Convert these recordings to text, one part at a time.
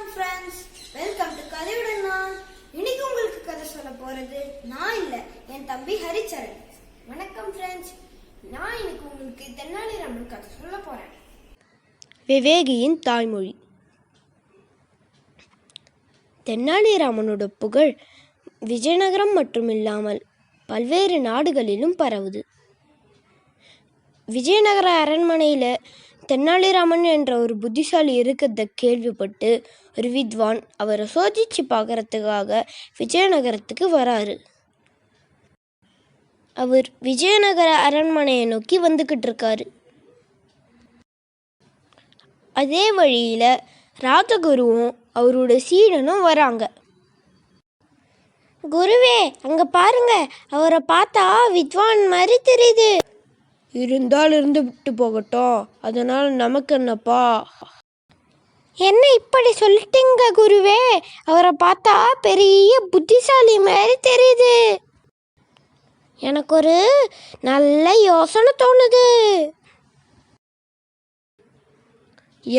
வணக்கம் friends, welcome to கதையுடன். நான் இன்னைக்கு உங்களுக்கு கதை சொல்ல போறது நான் இல்ல, என் தம்பி ஹரிச்சரன். வணக்கம் ஃப்ரெண்ட்ஸ், நான் இன்னைக்கு உங்களுக்கு தென்னாலிராமன் கதை சொல்ல போறேன். விவேகியின் தாய்மொழி. தென்னாலிராமனோட புகழ் விஜயநகரம் மட்டுமில்லாமல் பல்வேறு நாடுகளிலும் பரவுது. விஜயநகர அரண்மனையில் தென்னாலிராமன் என்ற ஒரு புத்திசாலி இருக்கிறத கேள்விப்பட்டு ஒரு வித்வான் அவரை சோதிச்சு பார்க்கறதுக்காக விஜயநகரத்துக்கு வராரு. அவர் விஜயநகர அரண்மனையை நோக்கி வந்துக்கிட்டு இருக்காரு. அதே வழியில் ராஜகுருவும் அவரோட சீடனும் வராங்க. குருவே, அங்கே பாருங்க, அவரை பார்த்தா வித்வான் மாதிரி தெரியுது. இருந்தால் இருந்து விட்டு போகட்டும், அதனால் நமக்கு என்னப்பா? என்ன இப்படி சொல்லிட்டீங்க குருவே? அவரை பார்த்தா பெரிய புத்திசாலி மாதிரி தெரியுது. எனக்கு ஒரு நல்ல யோசனை தோணுது.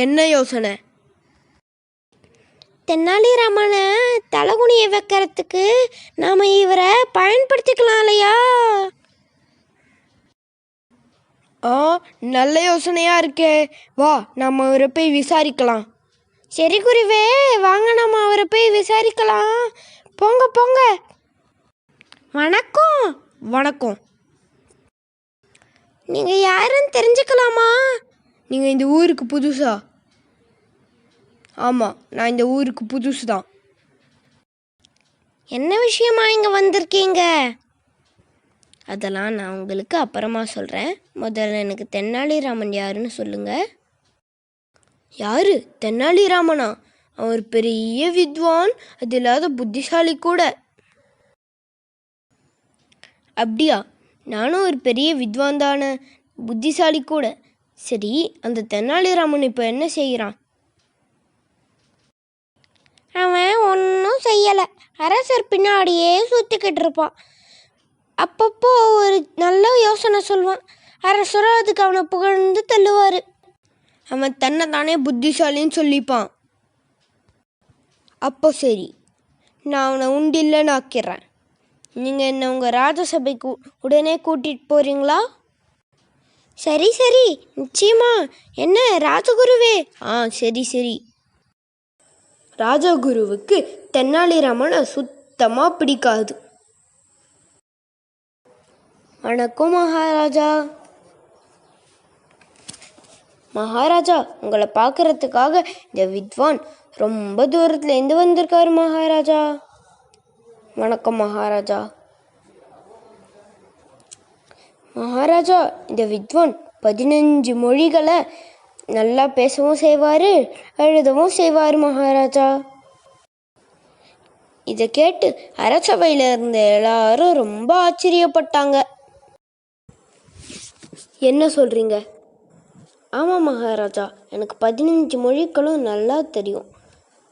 என்ன யோசனை? தென்னாலிராமனை தலைகுனிய வைக்கிறதுக்கு நாம் இவரை பயன்படுத்திக்கலாம் இல்லையா? நல்ல யோசனையா இருக்கே. வா, நம்ம அவரை போய் விசாரிக்கலாம். சரி குருவே, வாங்க நம்ம அவரை போய் விசாரிக்கலாம். போங்க போங்க. வணக்கம். வணக்கம். நீங்கள் யாருன்னு தெரிஞ்சுக்கலாமா? நீங்கள் இந்த ஊருக்கு புதுசா? ஆமாம், நான் இந்த ஊருக்கு புதுசு தான். என்ன விஷயமா இங்கே வந்திருக்கீங்க? அதெல்லாம் நான் உங்களுக்கு அப்புறமா சொல்கிறேன். முதல்ல எனக்கு தென்னாலிராமன் யாருன்னு சொல்லுங்கள். யாரு? தென்னாலிராமனா? அவர் பெரிய வித்வான், அது இல்லாத புத்திசாலி கூட. அப்படியா? நானும் ஒரு பெரிய வித்வான் தானே, புத்திசாலி கூட. சரி, அந்த தென்னாலிராமன் இப்போ என்ன செய்கிறான்? அவன் ஒன்றும் செய்யலை. அரசர் பின்னாடியே சுற்றிக்கிட்டு இருப்பான். அப்பப்போ ஒரு நல்ல யோசனை சொல்வான். அரசரும் அதுக்கு அவனை புகழ்ந்து தள்ளுவார். அவன் தன்னை தானே புத்திசாலின்னு சொல்லிப்பான். அப்போ சரி, நான் அவனை உண்டில்லன்னு ஆக்கிறேன். நீங்கள் என்ன உங்கள் ராஜசபைக்கு உடனே கூட்டிகிட்டு போகிறீங்களா? சரி சரி, நிச்சயமா. என்ன ராஜகுருவே? சரி சரி. ராஜகுருவுக்கு தென்னாலிராமனை சுத்தமாக பிடிக்காது. வணக்கம் மகாராஜா. மகாராஜா, உங்களை பார்க்கறதுக்காக இந்த வித்வான் ரொம்ப தூரத்துலேருந்து வந்திருக்காரு மகாராஜா. வணக்கம் மகாராஜா. மகாராஜா, இந்த வித்வான் 15 மொழிகளை நல்லா பேசவும் செய்வார், எழுதவும் செய்வார் மகாராஜா. இதை கேட்டு அரசவையில் இருந்த எல்லாரும் ரொம்ப ஆச்சரியப்பட்டாங்க. என்ன சொல்கிறீங்க? ஆமாம் மகாராஜா, எனக்கு 15 மொழிகளும் நல்லா தெரியும்.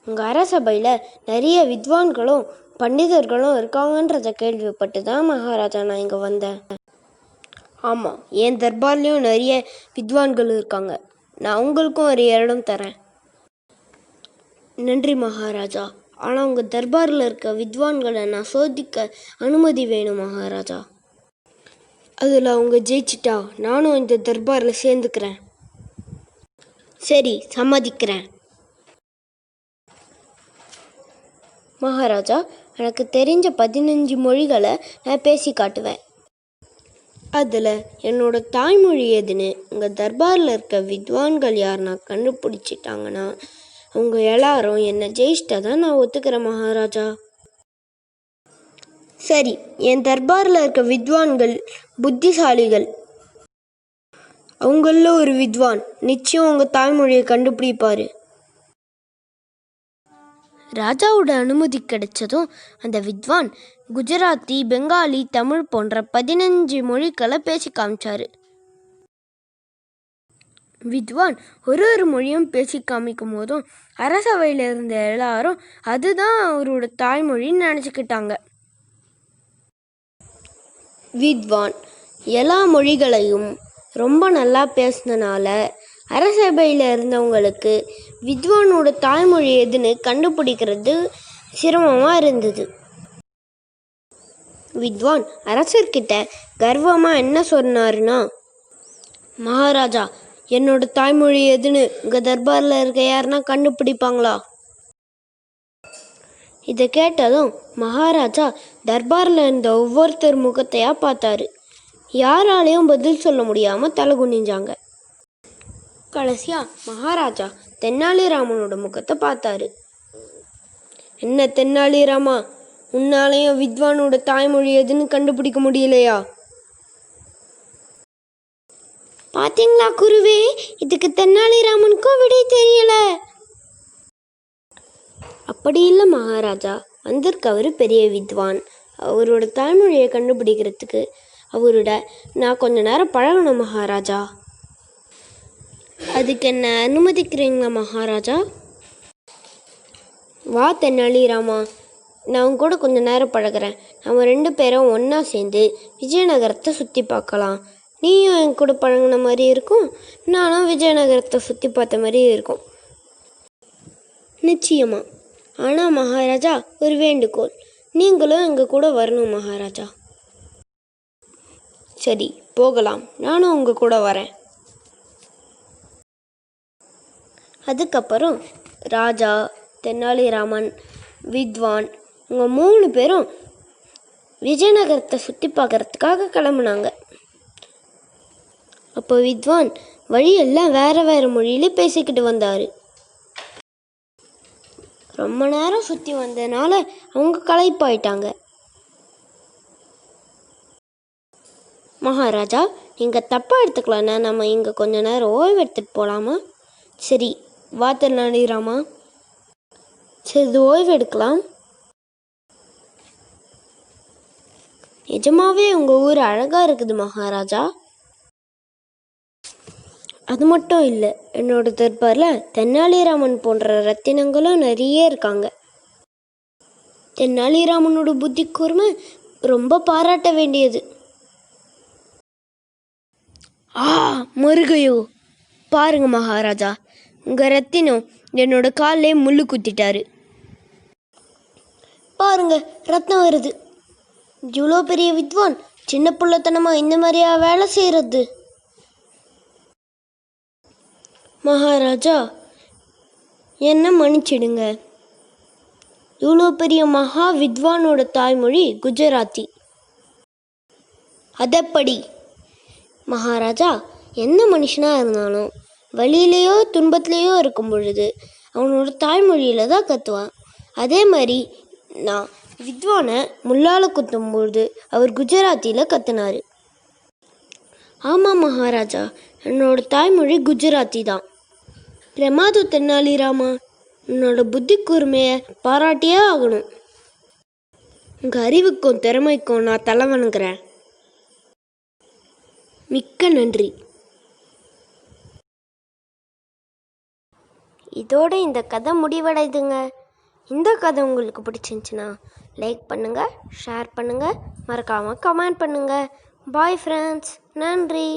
உங்கள் அரசபையில் நிறைய வித்வான்களும் பண்டிதர்களும் இருக்காங்கன்றதை கேள்விப்பட்டு தான் மகாராஜா நான் இங்கே வந்தேன். ஆமாம், என் தர்பார்லேயும் நிறைய வித்வான்கள் இருக்காங்க. நான் உங்களுக்கும் ஒரு இடம் தரேன். நன்றி மகாராஜா. ஆனால் உங்கள் தர்பாரில் இருக்க வித்வான்களை நான் சோதிக்க அனுமதி வேணும் மகாராஜா. அதில் அவங்க ஜெயிச்சிட்டா நானும் இந்த தர்பாரில் சேர்ந்துக்கிறேன். சரி, சம்மதிக்கிறேன். மகாராஜா, எனக்கு தெரிஞ்ச 15 மொழிகளை நான் பேசி காட்டுவேன். அதில் என்னோட தாய்மொழி எதுன்னு உங்கள் தர்பாரில் இருக்க வித்வான்கள் யாருன்னா கண்டுபிடிச்சிட்டாங்கன்னா அவங்க எல்லாரும் என்னை ஜெயிச்சிட்டா தான் நான் ஒத்துக்கிறேன் மகாராஜா. சரி, என் தர்பாரில் இருக்க வித்வான்கள் புத்திசாலிகள். அவங்கள ஒரு வித்வான் நிச்சயம் உங்கள் தாய்மொழியை கண்டுபிடிப்பார். ராஜாவோட அனுமதி கிடைச்சதும் அந்த வித்வான் குஜராத்தி, பெங்காலி, தமிழ் போன்ற 15 மொழிகளை பேசி காமிச்சாரு. வித்வான் ஒரு மொழியும் பேசி காமிக்கும் போதும் அரசவையில் இருந்த எல்லாரும் அதுதான் அவரோட தாய்மொழின்னு நினச்சிக்கிட்டாங்க. வித்வான் எல்லா மொழிகளையும் ரொம்ப நல்லா பேசினனால அரசபையில் இருந்தவங்களுக்கு வித்வானோட தாய்மொழி எதுன்னு கண்டுபிடிக்கிறது சிரமமாக இருந்தது. வித்வான் அரசர்கிட்ட கர்வமாக என்ன சொன்னாருன்னா, மகாராஜா, என்னோட தாய்மொழி எதுன்னு உங்கள் தர்பாரில் இருக்க யாருன்னா கண்டுபிடிப்பாங்களா? இதை கேட்டதும் மகாராஜா தர்பாரில் இருந்த ஒவ்வொருத்தர் முகத்தையா பார்த்தாரு. யாராலையும் பதில் சொல்ல முடியாமல் தலை குனிஞ்சாங்க. கடைசியாக மகாராஜா தென்னாலிராமனோட முகத்தை பார்த்தாரு. என்ன தென்னாலிராமா, உன்னாலையும் வித்வானோட தாய்மொழி எதுன்னு கண்டுபிடிக்க முடியலையா? பாத்தீங்களா குருவே, இதுக்கு தென்னாலிராமனுக்கும் விடை தெரியல. அப்படி இல்லை மகாராஜா, வந்திருக்கவர் பெரிய வித்வான். அவரோட தாய்மொழியை கண்டுபிடிக்கிறதுக்கு அவரோட நான் கொஞ்ச நேரம் பழகணும் மகாராஜா. அதுக்கு என்ன அனுமதிக்கிறீங்களா மகாராஜா? வா தென்னாலிராமா, நான் உங்க கூட கொஞ்ச நேரம் பழகிறேன். நம்ம 2 பேரும் ஒன்றா சேர்ந்து விஜயநகரத்தை சுற்றி பார்க்கலாம். நீயும் என் கூட பழகின மாதிரி இருக்கும், நானும் விஜயநகரத்தை சுற்றி பார்த்த மாதிரி இருக்கும். நிச்சயமா. ஆனால் மகாராஜா, ஒரு வேண்டுகோள், நீங்களும் எங்கள் கூட வரணும் மகாராஜா. சரி, போகலாம், நானும் உங்கள் கூட வரேன். அதுக்கப்புறம் ராஜா, தென்னாலிராமன், வித்வான் இவங்க 3 பேரும் விஜயநகரத்தை சுற்றி பார்க்கறதுக்காக கிளம்புனாங்க. அப்போ வித்வான் வழியெல்லாம் வேறு வேறு மொழியில பேசிக்கிட்டு வந்தார். ரொம்ப நேரம் சுற்றி வந்ததுனால அவங்க களைப்பாயிட்டாங்க. மகாராஜா, நீங்கள் தப்பாக எடுத்துக்கலாம்னா நம்ம இங்கே கொஞ்ச நேரம் ஓய்வு எடுத்துகிட்டு போகலாமா? சரி, வா தென்னாலிராமா, சிறிது ஓய்வு எடுக்கலாம். நிஜமாவே உங்கள் ஊர் அழகாக இருக்குது மகாராஜா. அது மட்டும் இல்லை, என்னோட தர்பாரில் தென்னாலிராமன் போன்ற ரத்தினங்களும் நிறைய இருக்காங்க. தென்னாலிராமனோட புத்தி கூர்மை ரொம்ப பாராட்ட வேண்டியது. மருகையோ, பாருங்க மகாராஜா, உங்கள் ரத்தினம் என்னோட காலிலே முள்ளு குத்திட்டாரு. பாருங்க, ரத்னம் வருது. இவ்வளோ பெரிய வித்வான் சின்ன பிள்ளைத்தனமாக இந்த மாதிரியா வேலை செய்கிறது? மகாராஜா, என்ன மன்னிச்சிடுங்க. இவ்வளோ பெரிய மகா வித்வானோட தாய்மொழி குஜராத்தி. அதப்படி மகாராஜா, எந்த மனுஷனாக இருந்தாலும் வழியிலையோ துன்பத்திலையோ இருக்கும் பொழுது அவனோட தாய்மொழியில் தான் கற்றுவான். அதே மாதிரி நான் வித்வானை முள்ளால் குத்தும்பொழுது அவர் குஜராத்தியில் கற்றுனார். ஆமாம் மகாராஜா, என்னோட தாய்மொழி குஜராத்தி தான். பிரமாது தென்னாலிராமா, உன்னோட புத்தி கூர்மையை பாராட்டியே ஆகணும். உங்கள் அறிவுக்கும் திறமைக்கும் நான் தலை வணங்குறேன். மிக்க நன்றி. இதோட இந்த கதை முடிவடைதுங்க. இந்த கதை உங்களுக்கு பிடிச்சிருந்துச்சுன்னா லைக் பண்ணுங்கள், ஷேர் பண்ணுங்கள், மறக்காமல் கமெண்ட் பண்ணுங்கள். பாய் ஃப்ரெண்ட்ஸ், நன்றி.